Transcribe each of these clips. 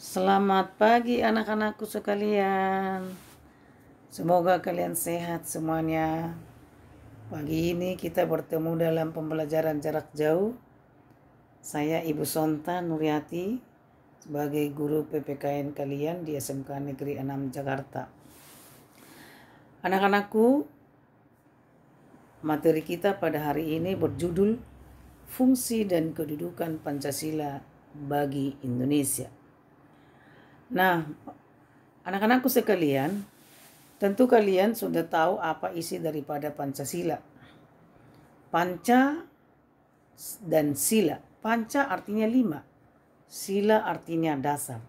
Selamat pagi anak-anakku sekalian. Semoga kalian sehat semuanya. Pagi ini kita bertemu dalam pembelajaran jarak jauh. Saya Ibu Sonta Nuryati sebagai guru PPKN kalian di SMK Negeri 6 Jakarta. Anak-anakku, materi kita pada hari ini berjudul Fungsi dan Kedudukan Pancasila bagi Indonesia. Nah, anak-anakku sekalian, tentu kalian sudah tahu apa isi daripada Pancasila. Panca dan sila. Panca artinya 5, sila artinya dasar.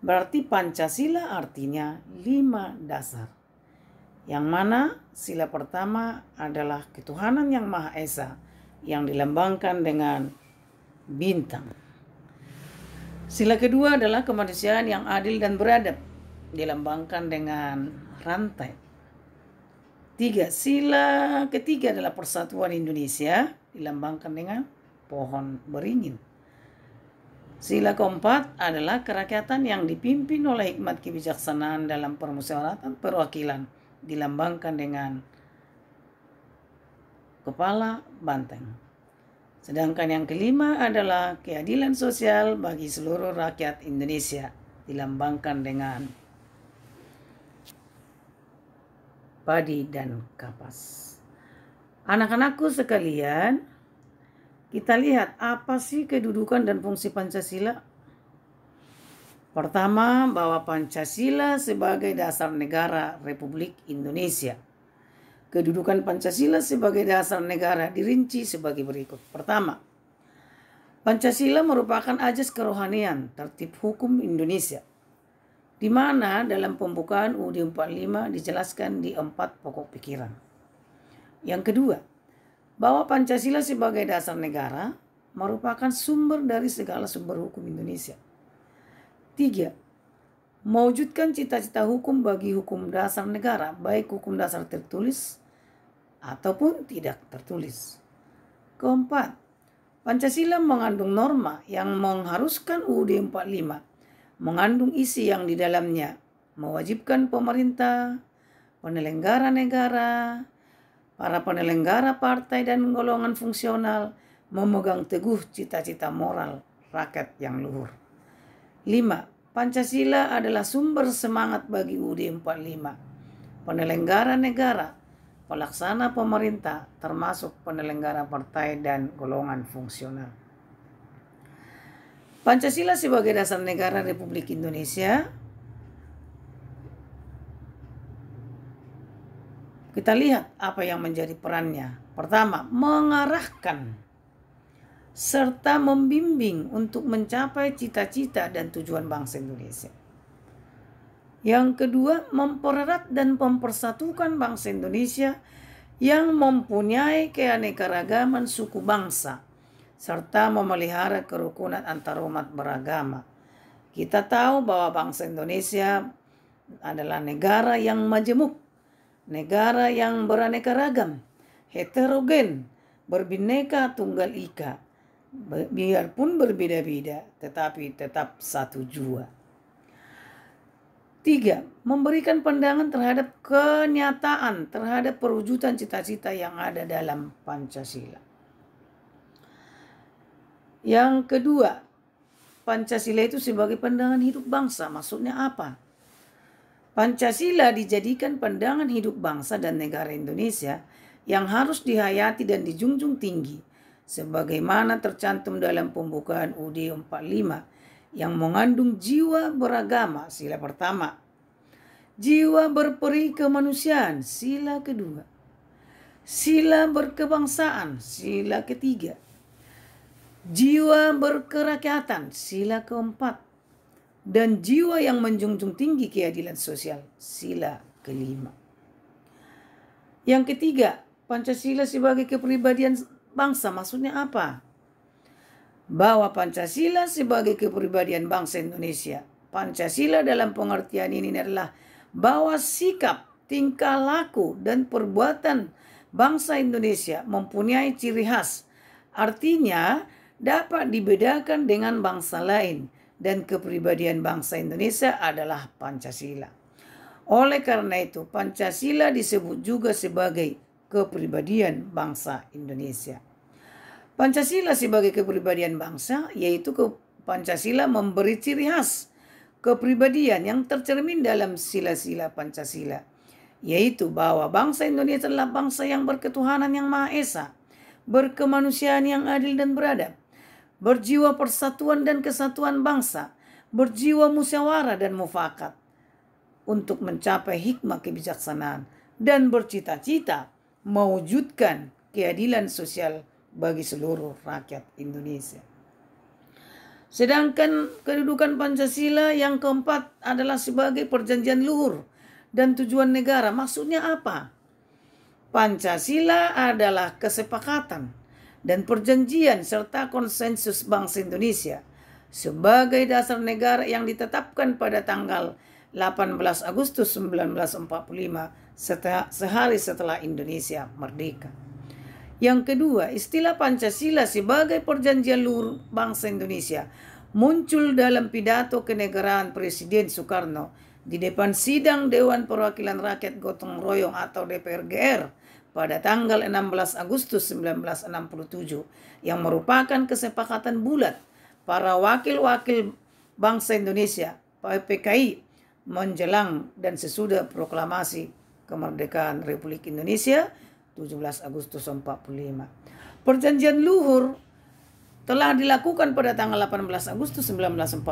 Berarti Pancasila artinya 5 dasar. Yang mana sila pertama adalah ketuhanan yang Maha Esa yang dilambangkan dengan bintang. Sila kedua adalah kemanusiaan yang adil dan beradab, dilambangkan dengan rantai. Sila ketiga adalah persatuan Indonesia, dilambangkan dengan pohon beringin. Sila keempat adalah kerakyatan yang dipimpin oleh hikmat kebijaksanaan dalam permusyawaratan perwakilan, dilambangkan dengan kepala banteng. Sedangkan yang kelima adalah keadilan sosial bagi seluruh rakyat Indonesia, dilambangkan dengan padi dan kapas. Anak-anakku sekalian, kita lihat apa sih kedudukan dan fungsi Pancasila. Pertama, bahwa Pancasila sebagai dasar negara Republik Indonesia. Kedudukan Pancasila sebagai dasar negara dirinci sebagai berikut. Pertama, Pancasila merupakan ajas kerohanian tertib hukum Indonesia, di mana dalam pembukaan UUD 45 dijelaskan di 4 pokok pikiran. Yang kedua, bahwa Pancasila sebagai dasar negara merupakan sumber dari segala sumber hukum Indonesia. 3, mewujudkan cita-cita hukum bagi hukum dasar negara, baik hukum dasar tertulis ataupun tidak tertulis. Keempat, Pancasila mengandung norma yang mengharuskan UUD 45 mengandung isi yang di dalamnya mewajibkan pemerintah, penyelenggara negara, para penyelenggara partai dan golongan fungsional memegang teguh cita-cita moral rakyat yang luhur. 5, Pancasila adalah sumber semangat bagi UUD 45. Penyelenggara negara, pelaksana pemerintah, termasuk penyelenggara partai dan golongan fungsional. Pancasila sebagai dasar negara Republik Indonesia, kita lihat apa yang menjadi perannya. Pertama, mengarahkan serta membimbing untuk mencapai cita-cita dan tujuan bangsa Indonesia. Yang kedua, mempererat dan mempersatukan bangsa Indonesia yang mempunyai keanekaragaman suku bangsa serta memelihara kerukunan antar umat beragama. Kita tahu bahwa bangsa Indonesia adalah negara yang majemuk, negara yang beraneka ragam, heterogen, berbineka tunggal ika, biarpun berbeda-beda tetapi tetap satu jua. 3, memberikan pandangan terhadap kenyataan, terhadap perwujudan cita-cita yang ada dalam Pancasila. Yang kedua, Pancasila itu sebagai pandangan hidup bangsa. Maksudnya apa? Pancasila dijadikan pandangan hidup bangsa dan negara Indonesia yang harus dihayati dan dijunjung tinggi, sebagaimana tercantum dalam pembukaan UUD 45 yang mengandung jiwa beragama, sila pertama. Jiwa berperi kemanusiaan, sila kedua. Sila berkebangsaan, sila ketiga. Jiwa berkerakyatan, sila keempat. Dan jiwa yang menjunjung tinggi keadilan sosial, sila kelima. Yang ketiga, Pancasila sebagai kepribadian bangsa, maksudnya apa? Bahwa Pancasila sebagai kepribadian bangsa Indonesia. Pancasila dalam pengertian ini adalah bahwa sikap, tingkah laku, dan perbuatan bangsa Indonesia mempunyai ciri khas. Artinya dapat dibedakan dengan bangsa lain dan kepribadian bangsa Indonesia adalah Pancasila. Oleh karena itu, Pancasila disebut juga sebagai kepribadian bangsa Indonesia. Pancasila sebagai kepribadian bangsa, yaitu Pancasila memberi ciri khas kepribadian yang tercermin dalam sila-sila Pancasila, yaitu bahwa bangsa Indonesia adalah bangsa yang berketuhanan yang Maha Esa, berkemanusiaan yang adil dan beradab, berjiwa persatuan dan kesatuan bangsa, berjiwa musyawarah dan mufakat untuk mencapai hikmah kebijaksanaan dan bercita-cita mewujudkan keadilan sosial bagi seluruh rakyat Indonesia. Sedangkan kedudukan Pancasila yang keempat adalah sebagai perjanjian luhur dan tujuan negara. Maksudnya apa? Pancasila adalah kesepakatan dan perjanjian serta konsensus bangsa Indonesia sebagai dasar negara yang ditetapkan pada tanggal 18 Agustus 1945 sehari setelah Indonesia merdeka. Yang kedua, istilah Pancasila sebagai perjanjian luhur bangsa Indonesia muncul dalam pidato kenegaraan Presiden Soekarno di depan sidang Dewan Perwakilan Rakyat Gotong Royong atau DPR-GR pada tanggal 16 Agustus 1967 yang merupakan kesepakatan bulat para wakil-wakil bangsa Indonesia PPKI menjelang dan sesudah proklamasi kemerdekaan Republik Indonesia 17 Agustus 45. Perjanjian luhur telah dilakukan pada tanggal 18 Agustus 1945,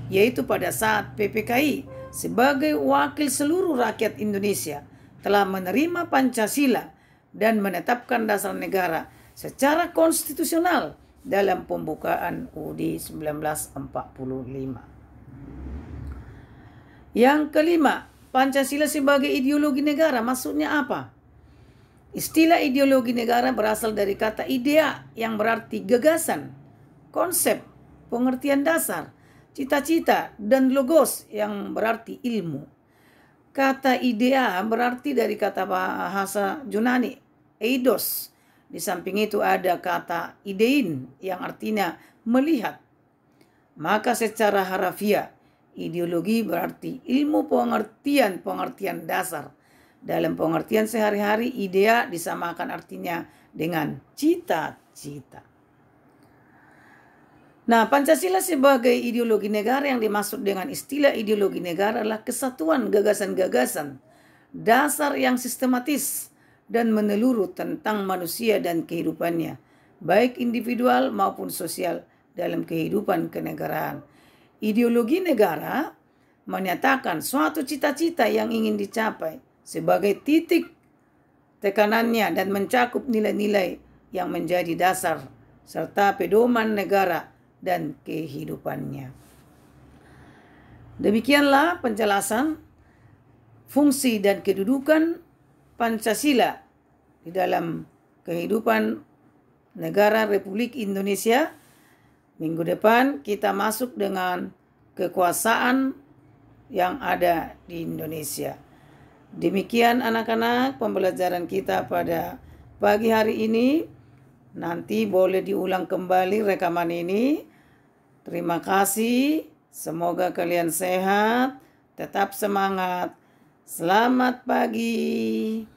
yaitu pada saat PPKI sebagai wakil seluruh rakyat Indonesia telah menerima Pancasila dan menetapkan dasar negara secara konstitusional dalam pembukaan UUD 1945. Yang kelima, Pancasila sebagai ideologi negara. Maksudnya apa? Istilah ideologi negara berasal dari kata idea yang berarti gagasan, konsep, pengertian dasar, cita-cita, dan logos yang berarti ilmu. Kata idea berarti dari kata bahasa Yunani, eidos. Di samping itu ada kata idein yang artinya melihat. Maka secara harafiah, ideologi berarti ilmu pengertian dasar. Dalam pengertian sehari-hari, idea disamakan artinya dengan cita-cita. Nah, Pancasila sebagai ideologi negara yang dimaksud dengan istilah ideologi negara adalah kesatuan gagasan-gagasan dasar yang sistematis dan menyeluruh tentang manusia dan kehidupannya, baik individual maupun sosial dalam kehidupan kenegaraan. Ideologi negara menyatakan suatu cita-cita yang ingin dicapai sebagai titik tekanannya dan mencakup nilai-nilai yang menjadi dasar serta pedoman negara dan kehidupannya. Demikianlah penjelasan fungsi dan kedudukan Pancasila di dalam kehidupan negara Republik Indonesia. Minggu depan kita masuk dengan kekuasaan yang ada di Indonesia. Demikian anak-anak pembelajaran kita pada pagi hari ini. Nanti boleh diulang kembali rekaman ini. Terima kasih. Semoga kalian sehat, tetap semangat. Selamat pagi.